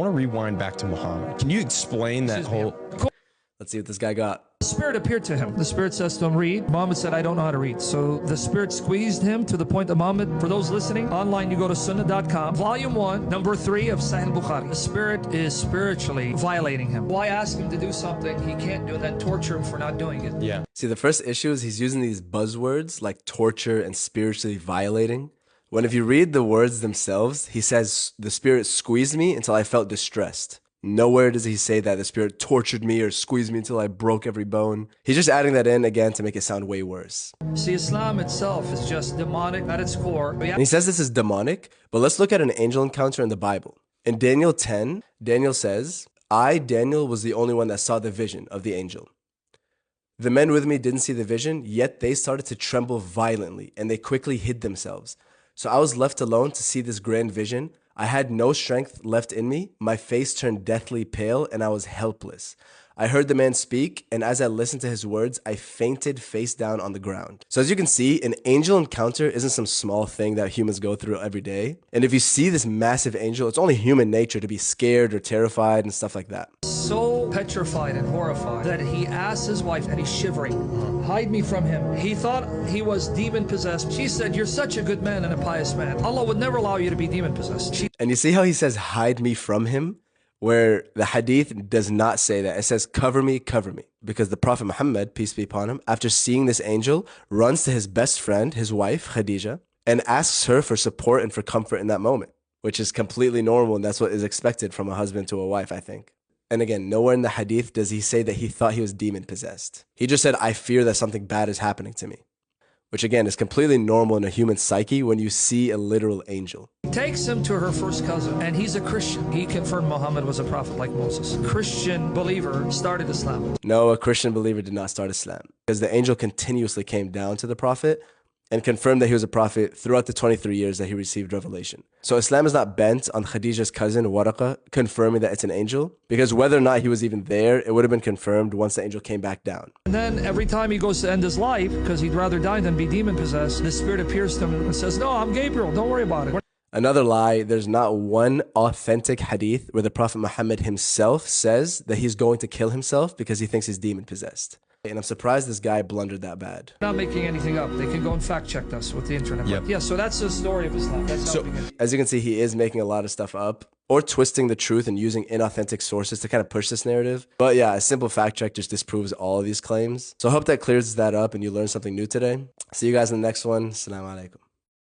I want to rewind back to Muhammad. Can you explain that whole... Let's see what this guy got. The Spirit appeared to him. The Spirit says to him, read. Muhammad said, I don't know how to read. So the Spirit squeezed him to the point that Muhammad, for those listening, online you go to sunnah.com, volume 1, number 3 of Sahih Bukhari. The Spirit is spiritually violating him. Why ask him to do something he can't do and then torture him for not doing it? Yeah. See, the first issue is he's using these buzzwords like torture and spiritually violating. When if you read the words themselves, he says, the Spirit squeezed me until I felt distressed. Nowhere does he say that the Spirit tortured me or squeezed me until I broke every bone. He's just adding that in again to make it sound way worse. See, Islam itself is just demonic at its core. And he says this is demonic, but let's look at an angel encounter in the Bible. In Daniel 10, Daniel says, I, Daniel, was the only one that saw the vision of the angel. The men with me didn't see the vision, yet they started to tremble violently, and they quickly hid themselves. So I was left alone to see this grand vision. I had no strength left in me. My face turned deathly pale, and I was helpless. I heard the man speak, and as I listened to his words, I fainted face down on the ground. So as you can see, an angel encounter isn't some small thing that humans go through every day. And if you see this massive angel, it's only human nature to be scared or terrified and stuff like that. So petrified and horrified that he asked his wife, and he's shivering, hide me from him. He thought he was demon possessed. She said, you're such a good man and a pious man. Allah would never allow you to be demon possessed. And you see how he says, hide me from him? Where the hadith does not say that. It says, cover me, because the Prophet Muhammad, peace be upon him, after seeing this angel, runs to his best friend, his wife, Khadija, and asks her for support and for comfort in that moment, which is completely normal, and that's what is expected from a husband to a wife, I think. And again, nowhere in the hadith does he say that he thought he was demon possessed. He just said, I fear that something bad is happening to me, which again is completely normal in a human psyche when you see a literal angel. Takes him to her first cousin, and he's a Christian. He confirmed Muhammad was a prophet like Moses. Christian believer started Islam. No, a Christian believer did not start Islam, because the angel continuously came down to the prophet and confirmed that he was a prophet throughout the 23 years that he received revelation. So Islam is not bent on Khadija's cousin, Waraqa, confirming that it's an angel, because whether or not he was even there, it would have been confirmed once the angel came back down. And then every time he goes to end his life, because he'd rather die than be demon-possessed, the Spirit appears to him and says, no, I'm Gabriel, don't worry about it. Another lie, there's not one authentic hadith where the Prophet Muhammad himself says that he's going to kill himself because he thinks he's demon-possessed. And I'm surprised this guy blundered that bad. Not making anything up. They can go and fact-check us with the internet. Yep. Yeah, so that's the story of Islam. That's So, as you can see, he is making a lot of stuff up or twisting the truth and using inauthentic sources to kind of push this narrative. But yeah, a simple fact check just disproves all of these claims. So I hope that clears that up and you learned something new today. See you guys in the next one. Assalamu alaikum.